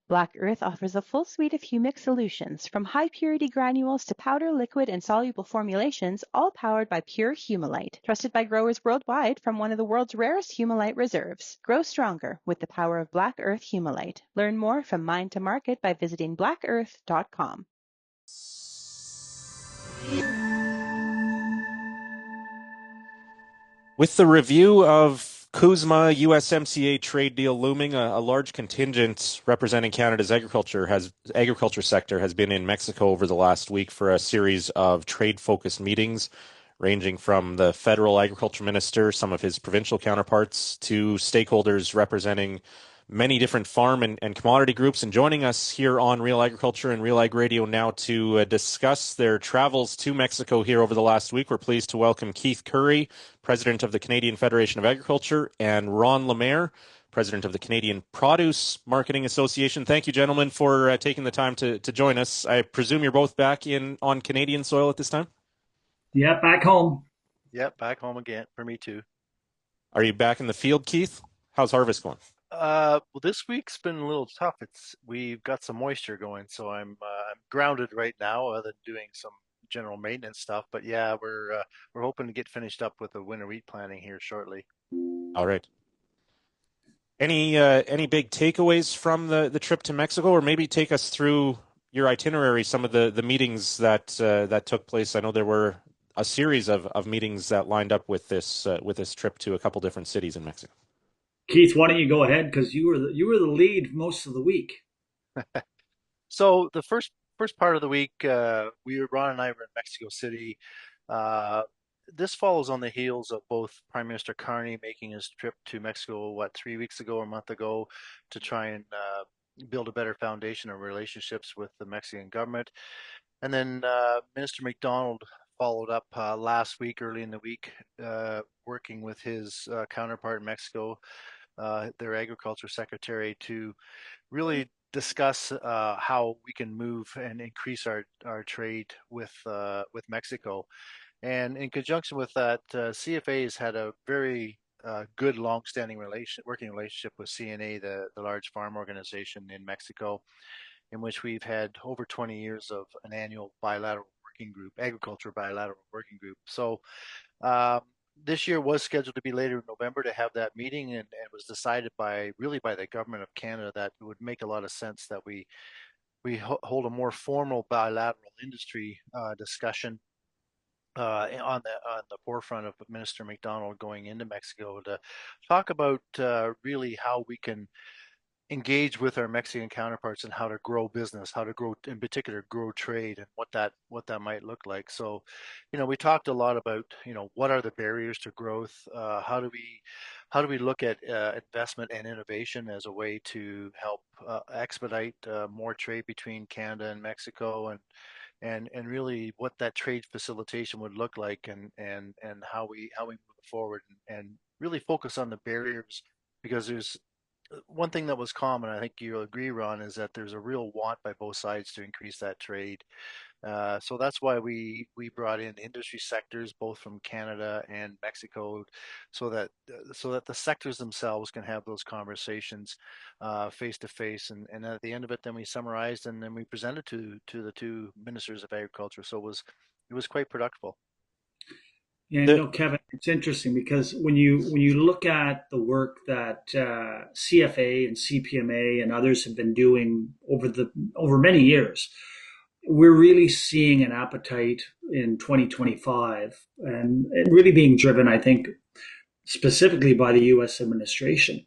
Black Earth offers a full suite of humic solutions, from high-purity granules to powder, liquid, and soluble formulations, all powered by pure humulite. Trusted by growers worldwide from one of the world's rarest humulite reserves. Grow stronger with the power of Black Earth humulite. Learn more from mine to market by visiting blackearth.com. With the review of CUSMA USMCA trade deal looming, a large contingent representing Canada's agriculture sector has been in Mexico over the last week for a series of trade-focused meetings, ranging from the federal agriculture minister, some of his provincial counterparts, to stakeholders representing many different farm and commodity groups. And joining us here on Real Agriculture and Real Ag Radio now to discuss their travels to Mexico here over the last week, we're pleased to welcome Keith Currie, President of the Canadian Federation of Agriculture, and Ron Lemaire, President of the Canadian Produce Marketing Association. Thank you, gentlemen, for taking the time to join us. I presume you're both back on Canadian soil at this time? Yeah, back home. Yep, back home again for me too. Are you back in the field, Keith? How's harvest going? Well, this week's been a little tough. We've got some moisture going, so I'm grounded right now, other than doing some general maintenance stuff. But yeah, we're hoping to get finished up with the winter wheat planting here shortly. All right. Any big takeaways from the trip to Mexico, or maybe take us through your itinerary, some of the meetings that took place? I know there were a series of meetings that lined up with this trip to a couple different cities in Mexico. Keith, why don't you go ahead, because you were the lead most of the week. So the first part of the week, Ron and I were in Mexico City. This follows on the heels of both Prime Minister Carney making his trip to Mexico, 3 weeks ago or a month ago, to try and build a better foundation of relationships with the Mexican government. And then Minister McDonald followed up last week, early in the week, working with his counterpart in Mexico, their agriculture secretary, to really discuss how we can move and increase our trade with Mexico. And in conjunction with that, CFA has had a very good, long-standing working relationship with CNA, the large farm organization in Mexico, in which we've had over 20 years of an annual bilateral working group, agriculture bilateral working group. So this year was scheduled to be later in November to have that meeting, and it was decided by the government of Canada that it would make a lot of sense that we hold a more formal bilateral industry discussion on the forefront of Minister McDonald going into Mexico to talk about really how we can engage with our Mexican counterparts and how to grow business, how to grow, in particular, grow trade, and what that might look like. So, we talked a lot about, what are the barriers to growth? How do we look at investment and innovation as a way to help expedite more trade between Canada and Mexico, and really what that trade facilitation would look like, and how we move forward, and really focus on the barriers, because there's one thing that was common, I think you'll agree, Ron, is that there's a real want by both sides to increase that trade. So that's why we brought in industry sectors, both from Canada and Mexico, so that the sectors themselves can have those conversations face to face. And at the end of it, then we summarized, and then we presented to the two ministers of agriculture. So it was quite productive. Yeah, Kevin, it's interesting because when you look at the work that CFA and CPMA and others have been doing over many years, we're really seeing an appetite in 2025, and really being driven, I think, specifically by the U.S. administration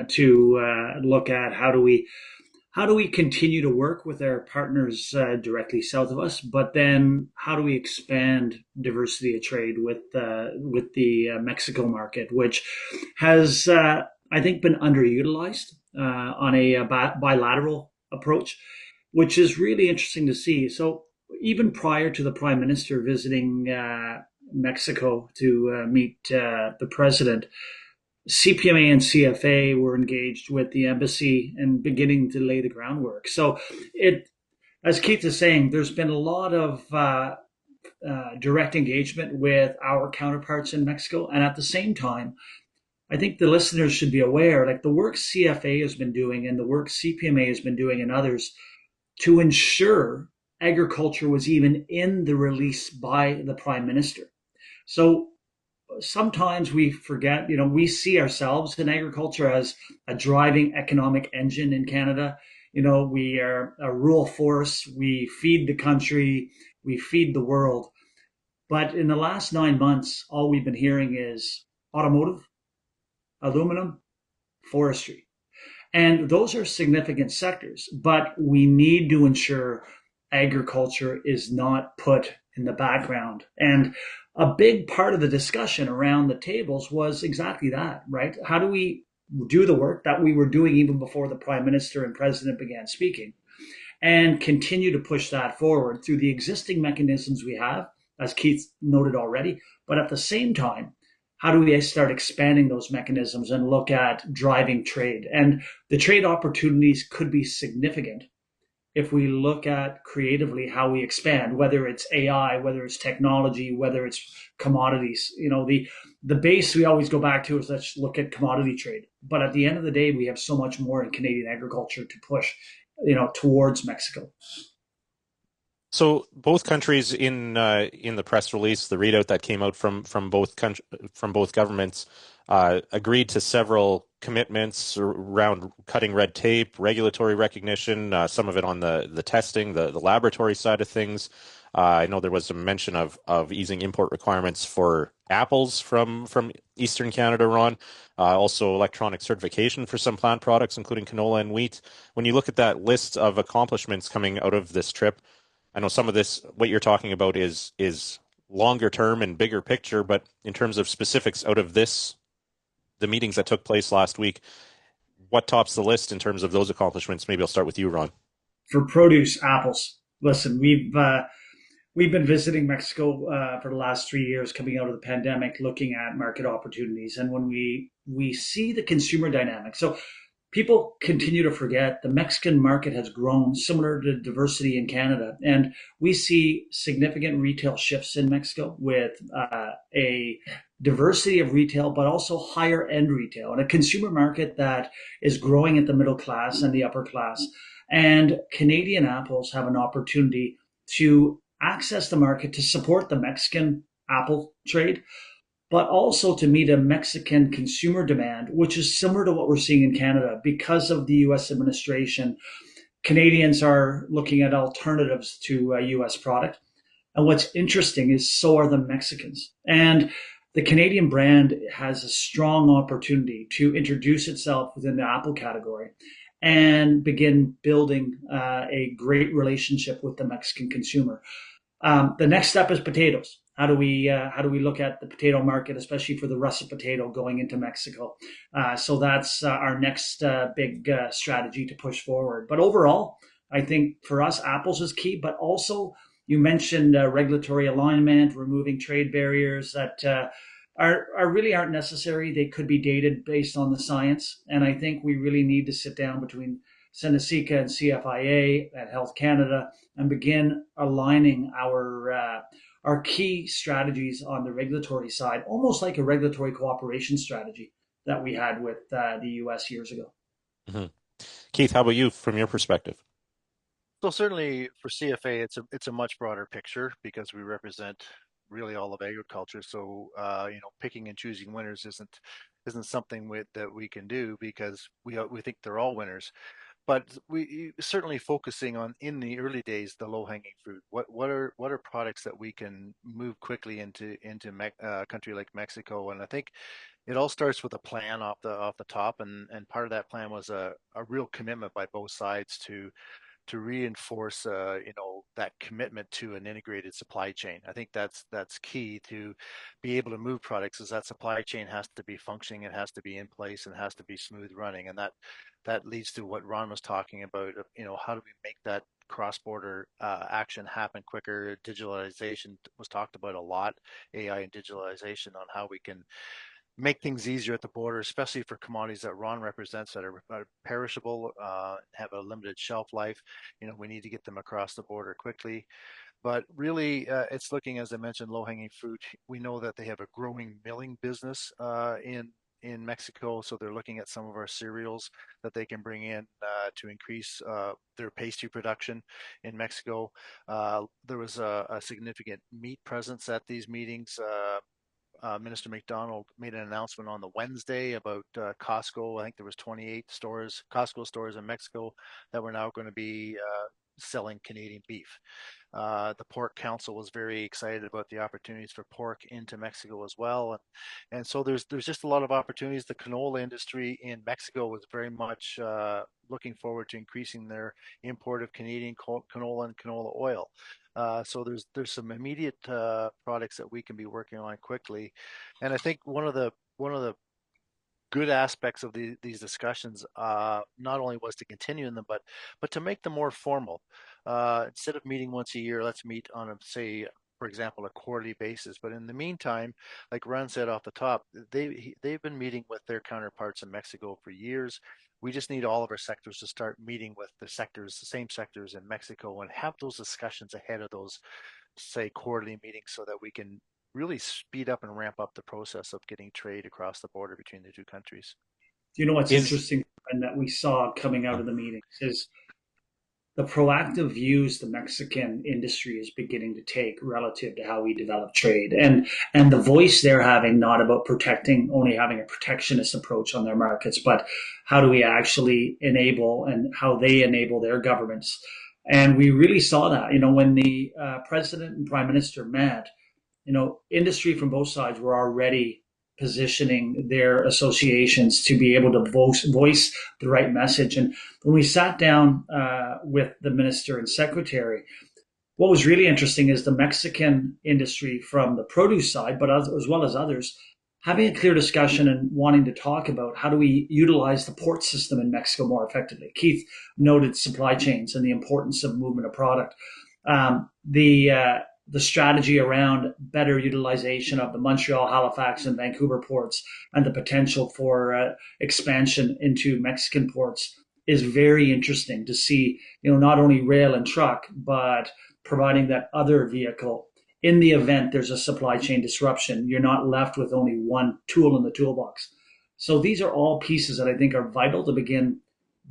to look at how do we continue to work with our partners directly south of us, but then how do we expand diversity of trade with the Mexico market, which has, I think, been underutilized on a bilateral approach, which is really interesting to see. So even prior to the Prime Minister visiting Mexico to meet the President, CPMA and CFA were engaged with the embassy and beginning to lay the groundwork. So as Keith is saying, there's been a lot of direct engagement with our counterparts in Mexico. And at the same time, I think the listeners should be aware, like the work CFA has been doing and the work CPMA has been doing and others to ensure agriculture was even in the release by the Prime Minister. So sometimes we forget, we see ourselves in agriculture as a driving economic engine in Canada. We are a rural force. We feed the country. We feed the world. But in the last 9 months, all we've been hearing is automotive, aluminum, forestry. And those are significant sectors, but we need to ensure agriculture is not put in the background. And a big part of the discussion around the tables was exactly that, right? How do we do the work that we were doing even before the Prime Minister and President began speaking and continue to push that forward through the existing mechanisms we have, as Keith noted already, but at the same time, how do we start expanding those mechanisms and look at driving trade? And the trade opportunities could be significant if we look at creatively how we expand, whether it's AI, whether it's technology, whether it's commodities. The base we always go back to is let's look at commodity trade. But at the end of the day, we have so much more in Canadian agriculture to push, towards Mexico. So both countries in the press release, the readout that came out from both governments, agreed to several commitments around cutting red tape, regulatory recognition, some of it on the testing, the laboratory side of things. I know there was some mention of easing import requirements for apples from Eastern Canada, Ron. Also electronic certification for some plant products, including canola and wheat. When you look at that list of accomplishments coming out of this trip, I know some of this, what you're talking about is longer term and bigger picture, but in terms of specifics out of this, the meetings that took place last week, what tops the list in terms of those accomplishments? Maybe I'll start with you, Ron. For produce, apples. Listen, we've been visiting Mexico for the last 3 years, coming out of the pandemic, looking at market opportunities, and when we see the consumer dynamic. So people continue to forget the Mexican market has grown similar to diversity in Canada. And we see significant retail shifts in Mexico with a diversity of retail, but also higher end retail and a consumer market that is growing at the middle class and the upper class. And Canadian apples have an opportunity to access the market to support the Mexican apple trade, but also to meet a Mexican consumer demand, which is similar to what we're seeing in Canada. Because of the US administration, Canadians are looking at alternatives to a US product. And what's interesting is so are the Mexicans. And the Canadian brand has a strong opportunity to introduce itself within the Apple category and begin building a great relationship with the Mexican consumer. The next step is potatoes. How do we look at the potato market, especially for the russet potato going into Mexico? So that's our next big strategy to push forward. But overall, I think for us, apples is key. But also, you mentioned regulatory alignment, removing trade barriers that are really aren't necessary. They could be dated based on the science, and I think we really need to sit down between Seneca and CFIA and Health Canada and begin aligning our key strategies on the regulatory side, almost like a regulatory cooperation strategy that we had with the US years ago. Mm-hmm. Keith, how about you from your perspective? So certainly for CFA, it's a much broader picture because we represent really all of agriculture. So picking and choosing winners isn't something that we can do because we think they're all winners. But we certainly focusing on in the early days the low-hanging fruit. What are products that we can move quickly into a country like Mexico? And I think it all starts with a plan off the top, and part of that plan was a real commitment by both sides to reinforce that commitment to an integrated supply chain. I think that's key to be able to move products, is that supply chain has to be functioning, it has to be in place, and has to be smooth running. And that leads to what Ron was talking about, how do we make that cross-border action happen quicker? Digitalization was talked about a lot, AI and digitalization, on how we can make things easier at the border, especially for commodities that Ron represents that are perishable, have a limited shelf life. We need to get them across the border quickly. But really, it's looking, as I mentioned, low-hanging fruit. We know that they have a growing milling business in in Mexico, so they're looking at some of our cereals that they can bring in to increase their pastry production in Mexico. There was a significant meat presence at these meetings. Minister McDonald made an announcement on the Wednesday about Costco. I think there was 28 stores, Costco stores in Mexico that were now going to be selling Canadian beef. The Pork Council was very excited about the opportunities for pork into Mexico as well, and so there's just a lot of opportunities. The canola industry in Mexico was very much looking forward to increasing their import of Canadian canola and canola oil. So there's some immediate products that we can be working on quickly, and I think one of the good aspects of these discussions not only was to continue in them, but to make them more formal. Instead of meeting once a year, let's meet on a, say, for example, a quarterly basis. But in the meantime, like Ron said off the top, they've been meeting with their counterparts in Mexico for years. We just need all of our sectors to start meeting with the sectors, the same sectors in Mexico, and have those discussions ahead of those, say, quarterly meetings, so that we can really speed up and ramp up the process of getting trade across the border between the two countries. You know what's Is interesting and that we saw coming out of the meetings is the proactive views the Mexican industry is beginning to take relative to how we develop trade, and the voice they're having, not about protecting, only having a protectionist approach on their markets, but how do we actually enable and how they enable their governments. And we really saw that, when the president and prime minister met, industry from both sides were already positioning their associations to be able to voice the right message. And when we sat down with the minister and secretary, what was really interesting is the Mexican industry from the produce side, but as well as others, having a clear discussion and wanting to talk about how do we utilize the port system in Mexico more effectively. Keith noted supply chains and the importance of movement of product. The strategy around better utilization of the Montreal, Halifax, and Vancouver ports, and the potential for expansion into Mexican ports is very interesting to see. Not only rail and truck, but providing that other vehicle in the event there's a supply chain disruption. You're not left with only one tool in the toolbox. So these are all pieces that I think are vital to begin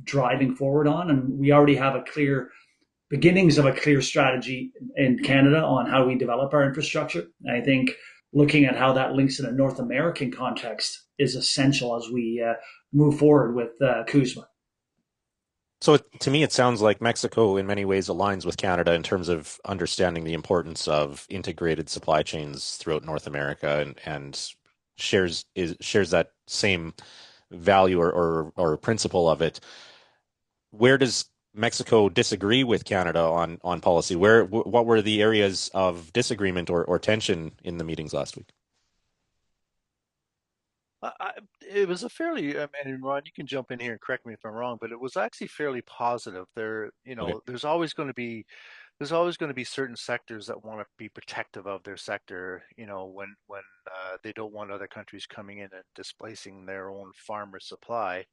driving forward on, and we already have a clear beginnings of a clear strategy in Canada on how we develop our infrastructure. And I think looking at how that links in a North American context is essential as we move forward with CUSMA. So to me, it sounds like Mexico in many ways aligns with Canada in terms of understanding the importance of integrated supply chains throughout North America, and shares that same value or principle of it. Where does Mexico disagree with Canada on policy? What were the areas of disagreement or tension in the meetings last week? It was a fairly, and Ron, you can jump in here and correct me if I'm wrong, but it was actually fairly positive. Okay. There's always going to be certain sectors that want to be protective of their sector, when they don't want other countries coming in and displacing their own farmer supply.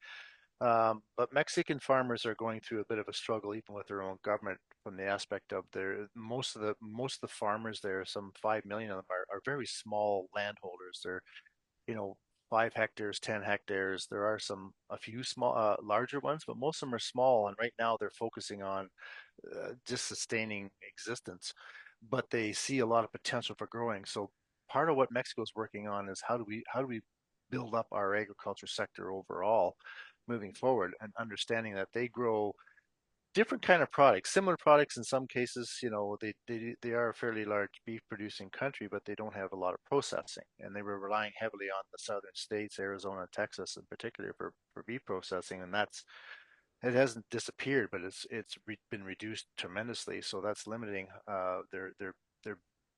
But Mexican farmers are going through a bit of a struggle, even with their own government, from the aspect of most of the farmers there, some 5 million of them are very small landholders. They're, you know, 5 hectares, 10 hectares. There are a few small, larger ones, but most of them are small. And right now they're focusing on just sustaining existence, but they see a lot of potential for growing. So part of what Mexico's working on is how do we build up our agriculture sector overall moving forward, and understanding that they grow different kind of products, similar products in some cases. They are a fairly large beef producing country, but they don't have a lot of processing, and they were relying heavily on the southern states, Arizona, Texas in particular, for beef processing, and it hasn't disappeared, but been reduced tremendously. So that's limiting their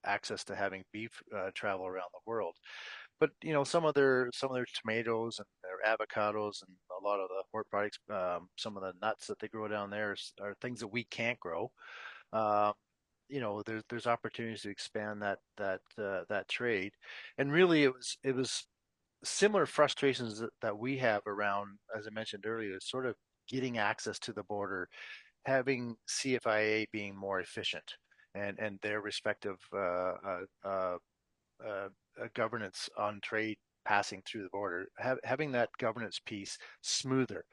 access to having beef travel around the world. But some of their tomatoes and their avocados and a lot of the pork products, some of the nuts that they grow down there are things that we can't grow. Uh, there's opportunities to expand that trade, and really it was similar frustrations that we have around, as I mentioned earlier, sort of getting access to the border, having CFIA being more efficient, and their respective governance on trade passing through the border, having that governance piece smoother,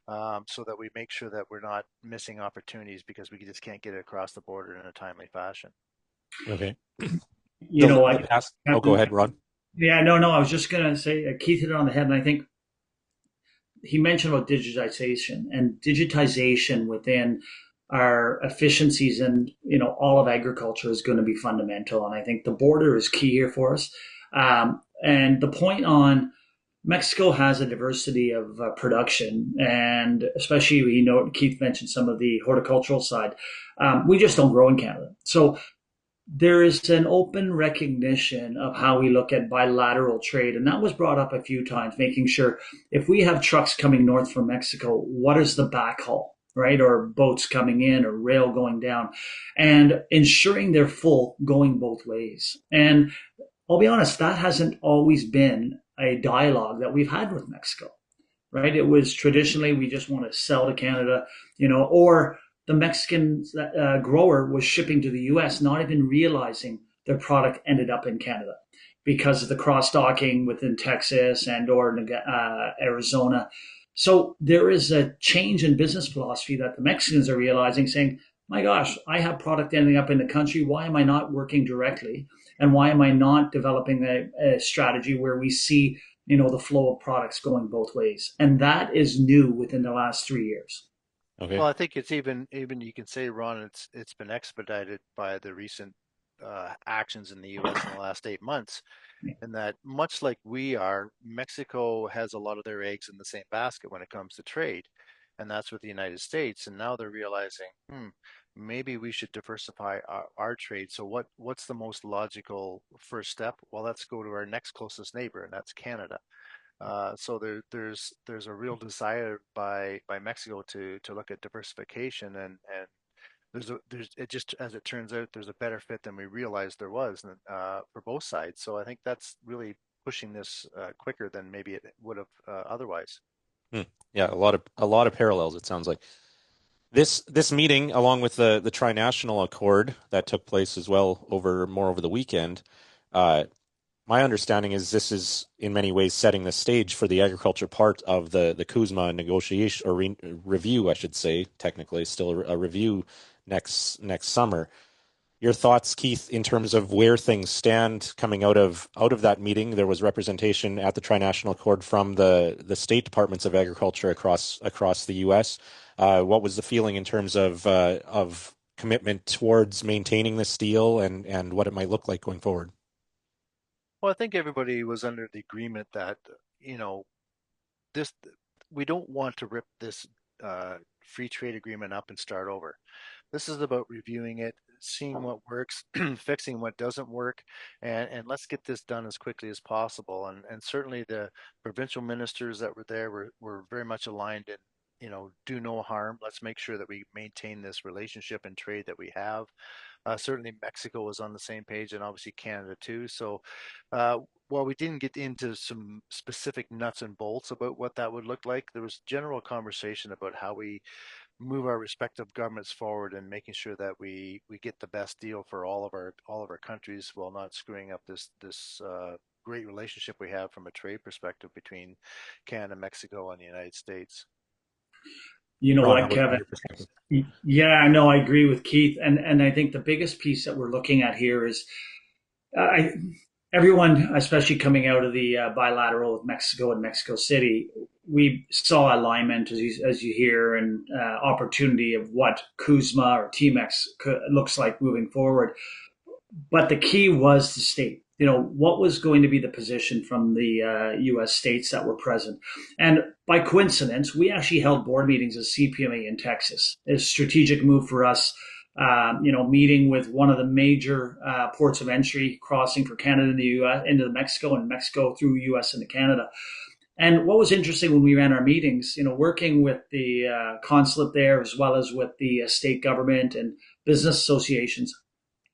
so that we make sure that we're not missing opportunities because we just can't get it across the border in a timely fashion. Okay. You know, Oh, go ahead, Ron. Yeah, no, I was just going to say, Keith hit it on the head, and I think he mentioned about digitization within our efficiencies and, all of agriculture is going to be fundamental. And I think the border is key here for us. And the point on Mexico has a diversity of production, and especially, Keith mentioned some of the horticultural side. We just don't grow in Canada. So there is an open recognition of how we look at bilateral trade. And that was brought up a few times, making sure if we have trucks coming north from Mexico, what is the backhaul, right? Or boats coming in or rail going down, and ensuring they're full going both ways. And I'll be honest, that hasn't always been a dialogue that we've had with Mexico, right? It was traditionally, we just want to sell to Canada, or the Mexican grower was shipping to the U.S., not even realizing their product ended up in Canada because of the cross-docking within Texas and or Arizona. So there is a change in business philosophy that the Mexicans are realizing, saying, my gosh, I have product ending up in the country. Why am I not working directly? And why am I not developing a strategy where we see, the flow of products going both ways? And that is new within the last 3 years. Okay. Well, I think it's even you can say, Ron, it's been expedited by the recent actions in the U.S. in the last 8 months, and that much like we are, Mexico has a lot of their eggs in the same basket when it comes to trade, and that's with the United States. And now they're realizing, maybe we should diversify our trade. So what's the most logical first step? Well, let's go to our next closest neighbor, and that's Canada. So there's a real desire by Mexico to look at diversification, and there's it just, as it turns out, there's a better fit than we realized there was for both sides. So I think that's really pushing this quicker than maybe it would have otherwise. Yeah, a lot of parallels, it sounds like. This meeting, along with the trinational accord that took place as well over the weekend, my understanding is this is in many ways setting the stage for the agriculture part of the CUSMA negotiation or review, I should say, technically still a review next summer. Your thoughts, Keith, in terms of where things stand coming out of that meeting? There was representation at the trinational accord from the state departments of agriculture across the U.S. What was the feeling in terms of commitment towards maintaining this deal and what it might look like going forward? Well, I think everybody was under the agreement that, this we don't want to rip this free trade agreement up and start over. This is about reviewing it, seeing what works, fixing what doesn't work, and let's get this done as quickly as possible. And certainly the provincial ministers that were there were very much aligned in, do no harm. Let's make sure that we maintain this relationship and trade that we have. Certainly Mexico was on the same page, and obviously Canada too. So while we didn't get into some specific nuts and bolts about what that would look like, there was general conversation about how we move our respective governments forward and making sure that we get the best deal for all of our countries while not screwing up this great relationship we have from a trade perspective between Canada, Mexico, and the United States. You know what, Kevin? Yeah, no, I agree with Keith. And I think the biggest piece that we're looking at here is everyone, especially coming out of the bilateral with Mexico and Mexico City, we saw alignment, as you hear, and opportunity of what CUSMA or TMEX looks like moving forward. But the key was the state. What was going to be the position from the U.S. states that were present. And by coincidence, we actually held board meetings at CPMA in Texas. It's a strategic move for us, meeting with one of the major ports of entry crossing for Canada and the U.S. into Mexico, and Mexico through U.S. into Canada. And what was interesting when we ran our meetings, working with the consulate there, as well as with the state government and business associations,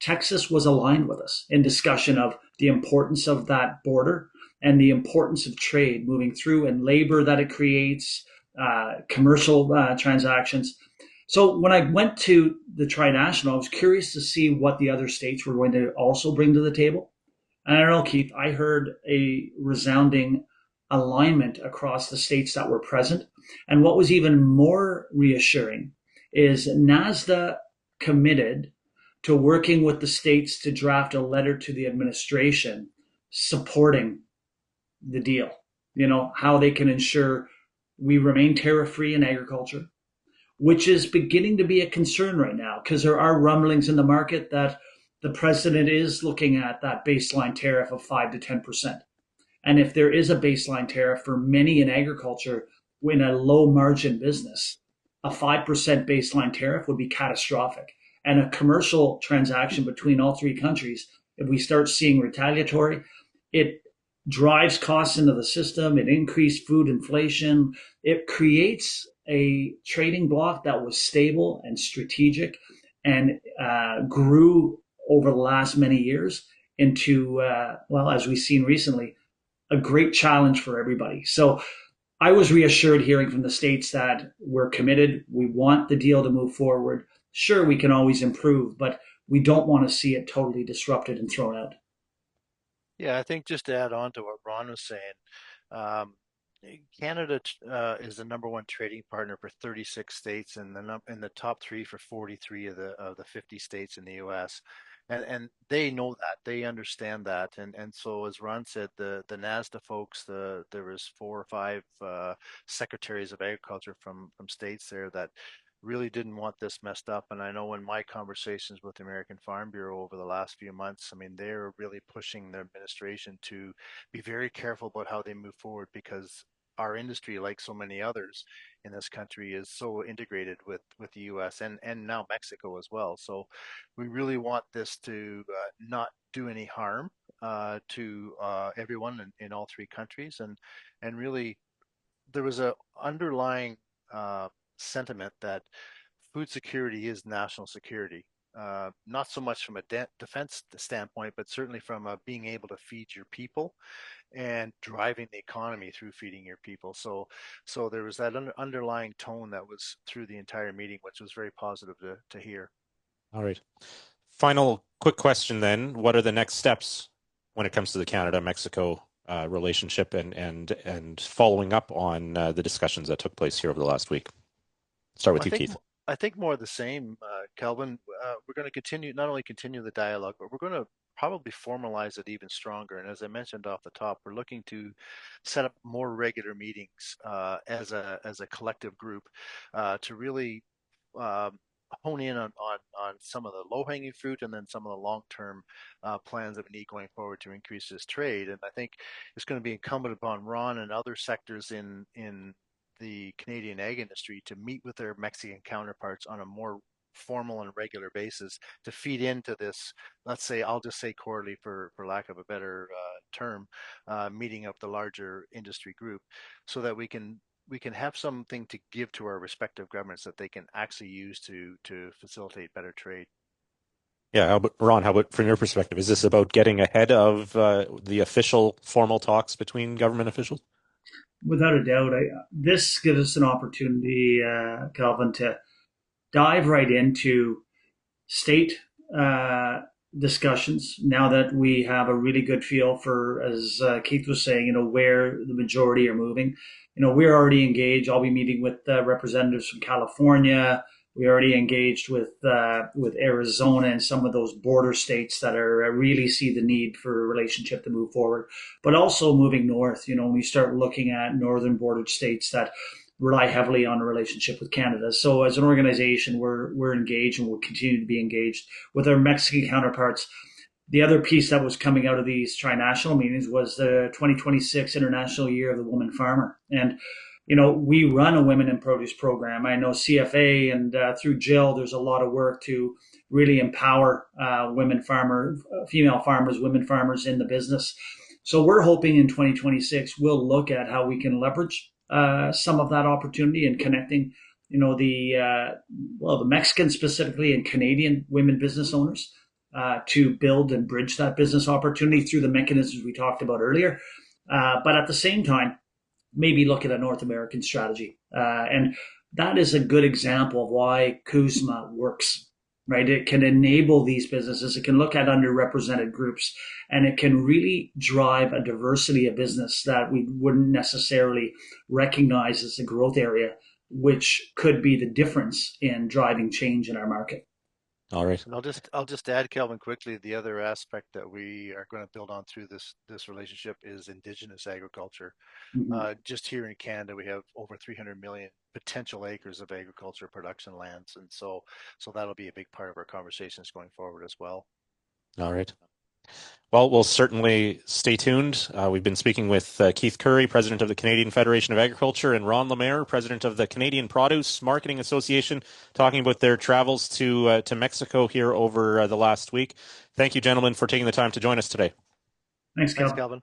Texas was aligned with us in discussion of the importance of that border and the importance of trade moving through and labor that it creates, commercial transactions. So when I went to the trinational, I was curious to see what the other states were going to also bring to the table. And I don't know, Keith, I heard a resounding alignment across the states that were present. And what was even more reassuring is NASDA committed to working with the states to draft a letter to the administration supporting the deal. How they can ensure we remain tariff free in agriculture, which is beginning to be a concern right now because there are rumblings in the market that the president is looking at that baseline tariff of 5 to 10%. And if there is a baseline tariff for many in agriculture in a low margin business, a 5% baseline tariff would be catastrophic. And a commercial transaction between all three countries, if we start seeing retaliatory, it drives costs into the system, it increased food inflation, it creates a trading bloc that was stable and strategic and grew over the last many years into, as we've seen recently, a great challenge for everybody. So I was reassured hearing from the states that we're committed. We want the deal to move forward. Sure, we can always improve, but we don't want to see it totally disrupted and thrown out. Yeah, I think just to add on to what Ron was saying, um, Canada is the number one trading partner for 36 states and in the top three for 43 of the 50 states in the U.S. And they know that, they understand that, and so as Ron said, the NASDA folks, there was 4 or 5 secretaries of agriculture from states there that really didn't want this messed up. And I know in my conversations with the American Farm Bureau over the last few months, I mean, they're really pushing the administration to be very careful about how they move forward because our industry, like so many others in this country, is so integrated with the U.S. and now Mexico as well. So we really want this to not do any harm to everyone in all three countries, and really there was a underlying sentiment that food security is national security. Not so much from a defense standpoint, but certainly from being able to feed your people and driving the economy through feeding your people. So there was that underlying tone that was through the entire meeting, which was very positive to hear. All right. Final quick question then. What are the next steps when it comes to the Canada-Mexico relationship and following up on the discussions that took place here over the last week? Start with you, Keith. I think more of the same, Kelvin. We're going to not only continue the dialogue, but we're going to probably formalize it even stronger. And as I mentioned off the top, we're looking to set up more regular meetings as a collective group to really hone in on some of the low-hanging fruit and then some of the long-term plans that we need going forward to increase this trade. And I think it's going to be incumbent upon Ron and other sectors in the Canadian ag industry to meet with their Mexican counterparts on a more formal and regular basis to feed into this, let's say, I'll just say quarterly for lack of a better term, meeting of the larger industry group so that we can have something to give to our respective governments that they can actually use to facilitate better trade. Yeah, Ron, how about from your perspective? Is this about getting ahead of the official formal talks between government officials? Without a doubt, this gives us an opportunity, Calvin, to dive right into state discussions now that we have a really good feel for, as Keith was saying, where the majority are moving. We're already engaged. I'll be meeting with representatives from California. We already engaged with Arizona and some of those border states that are really see the need for a relationship to move forward, but also moving north. When we start looking at northern border states that rely heavily on a relationship with Canada. So as an organization, we're engaged and we'll continue to be engaged with our Mexican counterparts. The other piece that was coming out of these tri-national meetings was the 2026 International Year of the Woman Farmer. And we run a women in produce program. I know CFA and through Jill, there's a lot of work to really empower female farmers, women farmers in the business. So we're hoping in 2026, we'll look at how we can leverage some of that opportunity and connecting, the Mexican specifically and Canadian women business owners to build and bridge that business opportunity through the mechanisms we talked about earlier. But at the same time, maybe look at a North American strategy. And that is a good example of why CUSMA works. right? It can enable these businesses. It can look at underrepresented groups, and it can really drive a diversity of business that we wouldn't necessarily recognize as a growth area, which could be the difference in driving change in our market. All right. And I'll just add, Kelvin, quickly, the other aspect that we are going to build on through this relationship is indigenous agriculture. Mm-hmm. Just here in Canada, we have over 300 million potential acres of agriculture production lands, and so that'll be a big part of our conversations going forward as well. All right. Well, we'll certainly stay tuned. We've been speaking with Keith Currie, president of the Canadian Federation of Agriculture, and Ron Lemaire, president of the Canadian Produce Marketing Association, talking about their travels to Mexico here over the last week. Thank you, gentlemen, for taking the time to join us today. Thanks, Thanks, Cal. Calvin.